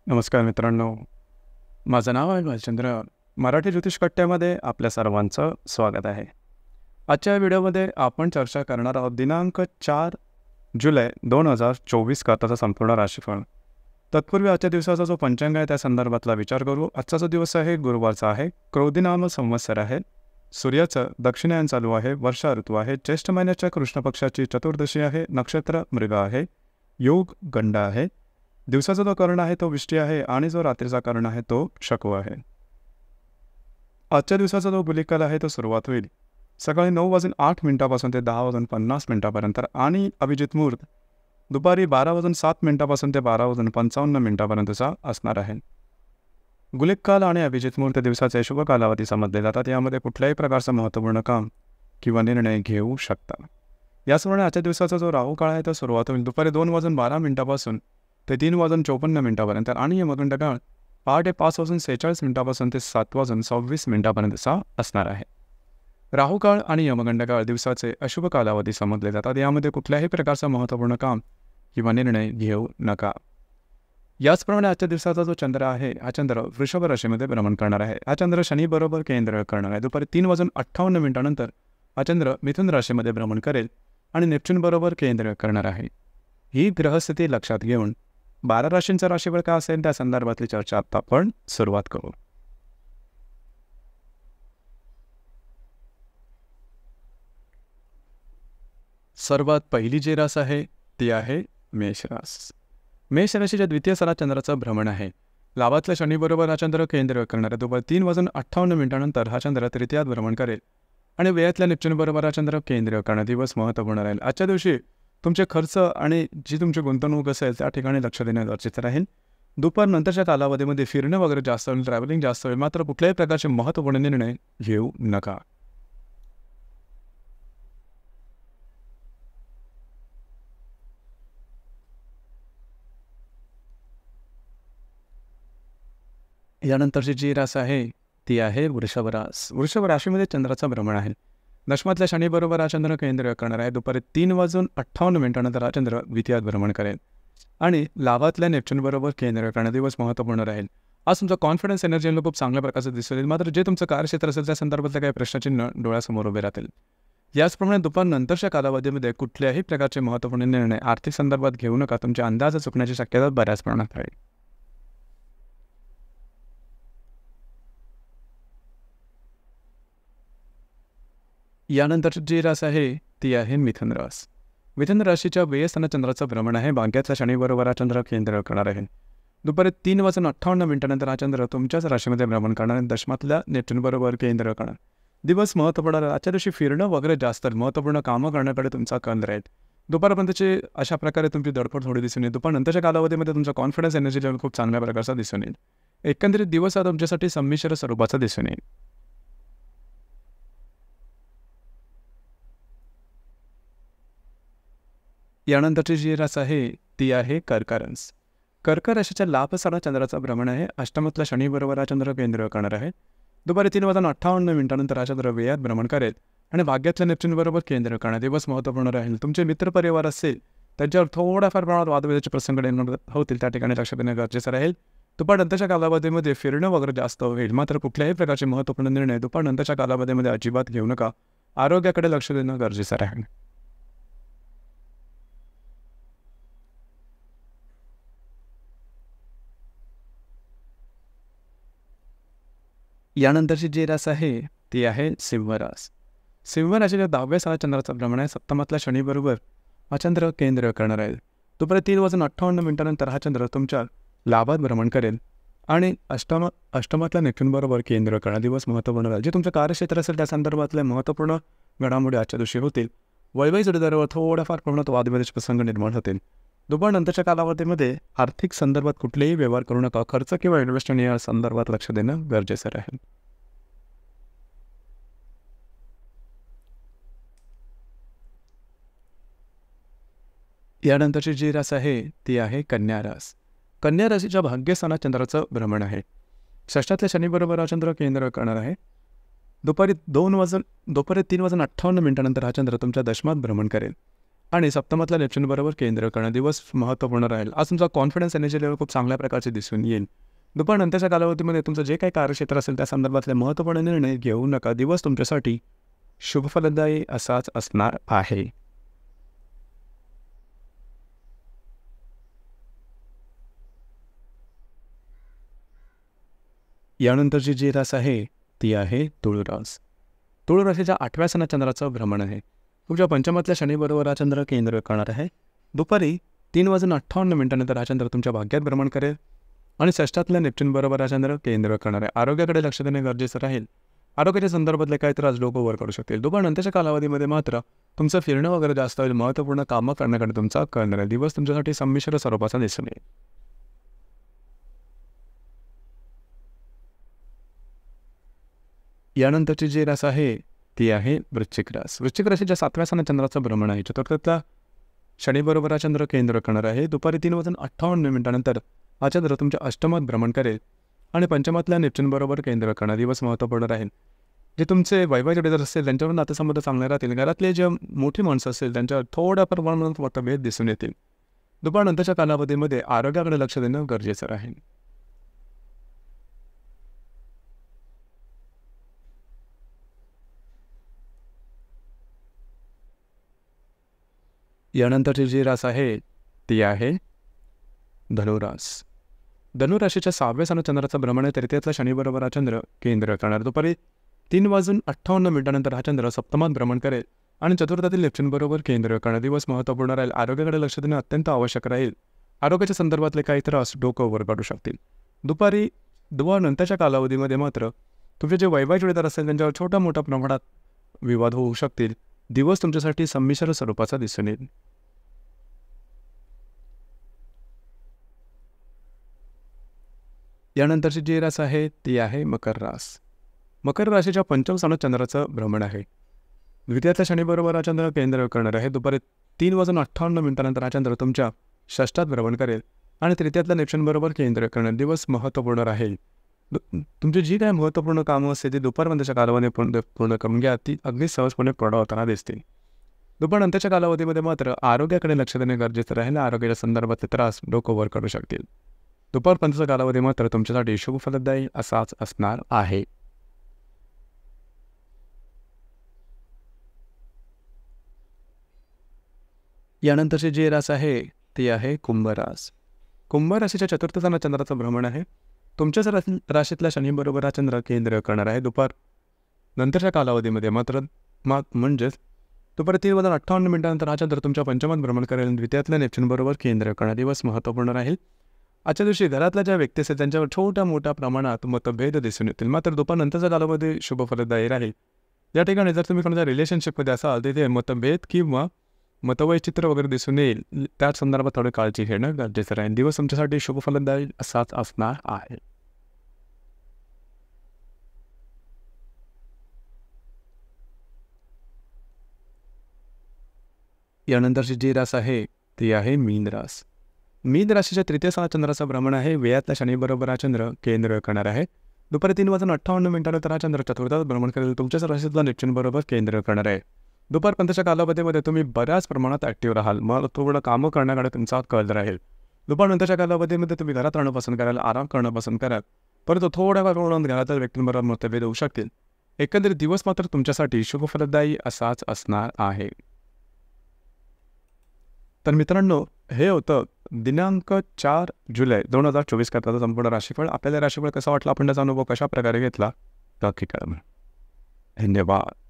नमस्कार मित्रांनो, माझं नाव आहे भालचंद्र. मराठी ज्योतिष कट्ट्यामध्ये आपल्या सर्वांचं स्वागत आहे. आजच्या व्हिडिओमध्ये आपण चर्चा करणार आहोत दिनांक 4 जुलै 2024 करताचा संपूर्ण राशीफळ. तत्पूर्वी आजच्या दिवसाचा जो पंचांग आहे त्या संदर्भातला विचार करू. आजचा जो दिवस आहे गुरुवारचा आहे, क्रोधिनाम संवत्सर आहे, सूर्याचं दक्षिणायन चालू आहे, वर्षा ऋतू आहे, ज्येष्ठ महिन्याच्या कृष्ण पक्षाची चतुर्दशी आहे, नक्षत्र मृग आहे, योग गंड आहे, दिवसाचा जो कर्ण आहे तो विष्टी आहे आणि जो रात्रीचा कर्ण आहे तो शकू आहे. आजच्या दिवसाचा जो गुलिकाल आहे तो सुरुवात होईल सकाळी 9:08 ते 10:50 आणि अभिजित मुहूर्त दुपारी 12:07 ते 12:55 असणार आहे. गुलिकाल आणि अभिजित मुहूर्त दिवसाचे शुभ कालावधी समजले जातात. यामध्ये कुठल्याही प्रकारचं महत्त्वपूर्ण काम किंवा निर्णय घेऊ शकता. याचप्रमाणे आजच्या दिवसाचा जो राहू काळ आहे तो सुरुवात होईल दुपारी 2:12 ते 3:54 आणि यमगंड काळ पहाटे 5:46 ते 7:26 असणार आहे. राहू काळ आणि यमगंड काळ दिवसाचे अशुभ कालावधी समजले जातात. यामध्ये कुठल्याही प्रकारचं महत्त्वपूर्ण काम किंवा निर्णय घेऊ नका. याचप्रमाणे आजच्या दिवसाचा जो चंद्र आहे हा चंद्र वृषभ राशीमध्ये भ्रमण करणार आहे. हा चंद्र शनीबरोबर केंद्र करणार आहे. दुपारी 3:58 हा चंद्र मिथुन राशीमध्ये भ्रमण करेल आणि नेपच्यून बरोबर केंद्र करणार आहे. ही ग्रहस्थिती लक्षात घेऊन 12 राशींचा राशीफळ काय असेल त्या संदर्भातली चर्चा आता आपण सुरुवात करू. सर्वात पहिली जी रास आहे ती आहे मेषरास. मेष राशीच्या द्वितीय सणात चंद्राचं भ्रमण आहे. लाभातल्या शनीबरोबर हा चंद्र केंद्र करणार आहे. दुपारी 3:58 हा चंद्र तृतीयात भ्रमण करेल आणि व्ययातल्या नेपच्यून बरोबर हा चंद्र केंद्र करणार. दिवस महत्त्वपूर्ण राहील. आजच्या दिवशी तुमचे खर्च आणि जी तुमची गुंतवणूक असेल त्या ठिकाणी लक्ष देणं गरजेचं राहील. दुपार नंतरच्या कालावधीमध्ये फिरणं वगैरे जास्त होईल, ट्रॅव्हलिंग जास्त होईल. मात्र कुठल्याही प्रकारचे महत्त्वपूर्ण निर्णय घेऊ नका. यानंतरची जी रास आहे ती आहे वृषभ रास. वृषभ राशीमध्ये चंद्राचं भ्रमण आहे. दशमातल्या शनीबरोबर हा चंद्र केंद्र करणार आहे. दुपारी 3:58 हा चंद्र द्वितीयात भ्रमण करेल आणि लाभातल्या नेपच्यूनबरोबर केंद्र करणार. दिवस महत्त्वपूर्ण राहील. आज तुमचा कॉन्फिडन्स एनर्जी खूप चांगल्या प्रकारचं दिसून येईल. मात्र जे तुमचं कार्यक्षेत्र असेल त्या संदर्भातले काही प्रश्नचिन्ह डोळ्यासमोर उभे राहतील. याचप्रमाणे दुपार नंतरच्या कालावधीमध्ये कुठल्याही प्रकारचे महत्त्वपूर्ण निर्णय आर्थिक संदर्भात घेऊ नका. तुमचे अंदाज चुकण्याची शक्यता बऱ्याच प्रमाणात राहील. यानंतरची जी रास आहे ती आहे मिथुन रास. मिथुन राशीच्या व्ययस्थानात चंद्राचं भ्रमण आहे. भाग्यातल्या शनीबरोबर हा चंद्र केंद्र करणार आहे. दुपारी 3:58 हा चंद्र तुमच्याच राशीमध्ये भ्रमण करणार आहे. दशमातल्या नेपच्यूनबरोबर केंद्र करणार. दिवस महत्त्वपूर्ण राहील. आजच्या दिवशी फिरणं वगैरे जास्त महत्त्वपूर्ण कामं करण्याकडे तुमचा कल राहील. दुपारपर्यंतची अशा प्रकारे तुमची धडपड थोडी दिसून येईल. दुपार नंतरच्या कालावधीमध्ये तुमचा कॉन्फिडन्स एनर्जी लेवल खूप चांगल्या प्रकारचा दिसून येईल. एकंदरीत दिवस हा तुमच्यासाठी संमिश्र स्वरूपाचा दिसून येईल. यानंतरची जी रास आहे ती आहे कर्क रास. कर्क राशीच्या लाभस्थानात चंद्राचं भ्रमण आहे. अष्टमातल्या शनीबरोबर हा चंद्र केंद्र करणार आहे. दुपारी 3:58 हा चंद्र व्ययात भ्रमण करेल आणि भाग्यातल्या नेपच्यूनबरोबर केंद्र करणार. दिवस महत्त्वपूर्ण राहील. तुमचे मित्रपरिवार असेल त्यांच्यावर थोड्याफार प्रमाणात वादविवादाचे प्रसंग निर्माण होतील. त्या ठिकाणी लक्ष देणं गरजेचं राहील. दुपार नंतरच्या कालावधीमध्ये फिरणं वगैरे जास्त होईल. मात्र कुठल्याही प्रकारचे महत्त्वपूर्ण निर्णय दुपार नंतरच्या कालावधीमध्ये अजिबात घेऊ नका. आरोग्याकडे लक्ष देणं गरजेचं राहील. यानंतरची जी रास आहे ती आहे सिंह रास. सिंह राशीच्या 10व्या सणात चंद्राचं भ्रमण आहे. सप्तमातल्या शनीबरोबर हा चंद्र केंद्र करणार आहे. दुपारी 3:58 हा चंद्र तुमच्या लाभात भ्रमण करेल आणि अष्टमातल्या नेपच्यूनबरोबर केंद्र करणार. दिवस महत्त्वपूर्ण राहील. जे तुमचं कार्यक्षेत्र असेल त्या संदर्भातल्या महत्त्वपूर्ण घडामोडी आजच्या दिवशी होतील. वैवाहिक जोडीदारावर थोड्याफार प्रमाणात वादविवादाचे प्रसंग निर्माण होतील. दुपार नंतरच्या कालावधीमध्ये आर्थिक संदर्भात कुठलेही व्यवहार करू नका. खर्च किंवा इन्व्हेस्टमेंट या संदर्भात लक्ष देणं गरजेचं राहील. यानंतरची जी रास आहे ती आहे कन्या रास. कन्या राशीच्या भाग्यस्थानात चंद्राचं भ्रमण आहे. षष्ठातल्या शनीबरोबर हा चंद्र केंद्र करणार आहे. दुपारी 3:58 हा चंद्र तुमच्या दशमात भ्रमण करेल आणि सप्तमातल्या नेपच्यून बरोबर केंद्र करणं दिवस महत्त्वपूर्ण राहील. आज तुमचा कॉन्फिडन्स एनर्जी लेवल खूप चांगल्या प्रकारचे दिसून येईल. दुपारनंतरच्या कालावधीमध्ये तुमचं जे काही कार्यक्षेत्र असेल त्या संदर्भातले महत्त्वपूर्ण निर्णय घेऊ नका. दिवस तुमच्यासाठी शुभफलदायी असाच असणार आहे. यानंतरची जी रास आहे ती आहे तुळ रास. तुळ राशीच्या 8व्या सणात चंद्राचं भ्रमण आहे. तुमच्या पंचमातल्या शनीबरोबर हा चंद्र केंद्र करणार आहे. दुपारी 3:58 हा चंद्र तुमच्या भाग्यात भ्रमण करेल आणि षष्ठातल्या नेपच्यून बरोबर हा चंद्र केंद्र करणार आहे. आरोग्याकडे लक्ष देणे गरजेचं राहील. आरोग्याच्या संदर्भातले काही त्रास लोक ओव्हर करू शकतील. दुपारनंतरच्या कालावधीमध्ये मात्र तुमचं फिरणं वगैरे जास्त होईल. महत्त्वपूर्ण कामं करण्याकडे तुमचा कल राहील. दिवस तुमच्यासाठी संमिश्र स्वरूपाचा दिसून येईल. यानंतरची जी रास आहे ती आहे वृश्चिक रास. वृश्चिक राशीच्या 7व्या सणात चंद्राचं भ्रमण आहे. चतुर्थातला शनीबरोबर हा चंद्र केंद्र करणार आहे. दुपारी 3:58 हा चंद्र तुमच्या अष्टमात भ्रमण करेल आणि पंचमातल्या नेपच्यून बरोबर केंद्र करणार. दिवस महत्त्वपूर्ण राहील. जे तुमचे वैवाहिक जोडीदार असतील त्यांच्यावर नातेसंबंध चांगले राहतील. घरातले जे मोठी माणसं असतील त्यांच्यावर थोड्या प्रमाणात मतभेद दिसून येतील. दुपारनंतरच्या कालावधीमध्ये आरोग्याकडे लक्ष देणं गरजेचं राहील. यानंतरची जी रास आहे ती आहे धनुरास. धनुराशीच्या 6व्या सणात चंद्राचं भ्रमण आहे. तृतीयातला शनीबरोबर हा चंद्र केंद्र करणार. दुपारी 3:58 हा चंद्र सप्तमात भ्रमण करेल आणि चतुर्थातील नेपच्यून बरोबर केंद्र करणार. दिवस महत्त्वपूर्ण राहील. आरोग्याकडे लक्ष देणं अत्यंत आवश्यक राहील. आरोग्याच्या संदर्भातले काही त्रास डोकं वर काढू शकतील. दुपारी 2 नंतरच्या कालावधीमध्ये मात्र तुमचे जे वैवाहिक जोडीदार असेल त्यांच्यावर छोट्या मोठ्या प्रमाणात विवाद होऊ शकतील. दिवस तुमच्यासाठी संमिश्र स्वरूपाचा दिसून येईल. यानंतरची जी रास आहे ती आहे मकर रास. मकर राशीच्या 5व्या सणात चंद्राचं भ्रमण आहे. द्वितीयातल्या शनीबरोबर हा चंद्र केंद्र करणार आहे. दुपारी 3:58 हा चंद्र तुमच्या षष्ठात भ्रमण करेल आणि तृतीयातल्या नेपच्यून बरोबर केंद्र करणार. दिवस महत्त्वपूर्ण राहील. तुमची जी काही महत्त्वपूर्ण कामं असतील ती दुपारनंतरच्या कालावधीमध्ये पूर्ण करून घ्या. ती अगदी सहजपणे पूर्ण होताना दिसतील. दुपारनंतरच्या कालावधीमध्ये मात्र आरोग्याकडे लक्ष देणे गरजेचं राहील. आरोग्याच्या संदर्भातले त्रास डोकं वर करू शकतील. दुपारपर्यंतचा कालावधी मात्र तुमच्यासाठी शुभ फलदायी असाच असणार आहे. यानंतरची जी रास आहे ती आहे कुंभ रास. कुंभ राशीच्या 4थ्या सणात चंद्राचं भ्रमण आहे. तुमच्याच राशीतल्या शनीबरोबर हा चंद्र केंद्र करणार आहे. दुपार नंतरच्या कालावधीमध्ये मात्र म्हणजेच दुपारी 3:58 हा चंद्र तुमच्या पंचमात भ्रमण करेल. द्वितीयातल्या नेपच्यून बरोबर केंद्र करणार. दिवस महत्त्वपूर्ण राहील. आजच्या दिवशी घरातल्या ज्या व्यक्ती असतील त्यांच्यावर छोट्या मोठ्या प्रमाणात मतभेद दिसून येतील. मात्र दुपारनंतरचा कालावधी शुभ फलदायी राहील. या ठिकाणी जर तुम्ही कोणाच्या रिलेशनशिपमध्ये असाल तिथे मतभेद किंवा मतवैचित्र वगैरे दिसून येईल. त्या संदर्भात थोडी काळजी घेणं गरजेचं राहील. दिवस तुमच्यासाठी शुभ फलदायी असाच असणार आहे. यानंतरची जी रास आहे ती आहे मीन रास. मीन राशीच्या 3ऱ्या सणात चंद्राचं भ्रमण आहे. व्ययातल्या शनीबरोबर हा चंद्र केंद्र करणार आहे. दुपारी 3:58 हा चंद्र चतुर्थात भ्रमण करेल. तुमच्याच राशीतला नेपच्यून बरोबर केंद्र करणार आहे. दुपारपर्यंतच्या कालावधीमध्ये तुम्ही बऱ्याच प्रमाणात ॲक्टिव्ह राहाल. मग थोडं कामं करण्याकडे तुमचा कल राहील. दुपारनंतरच्या कालावधीमध्ये तुम्ही घरात राहणं पसंत कराल, आराम करणं पसंत कराल. परंतु थोड्या प्रमाणात घरातील व्यक्तींबरोबर मतभेद होऊ शकतील. एकंदरीत दिवस मात्र तुमच्यासाठी शुभ फलदायी असाच असणार आहे. तर मित्रांनो, हे होतं दिनांक 4 जुलै 2024 करताचा संपूर्ण राशीफळ. आपल्याला राशीफळ कसा वाटला, आपण त्याचा अनुभव कशा प्रकारे घेतला नक्की कळवा. धन्यवाद.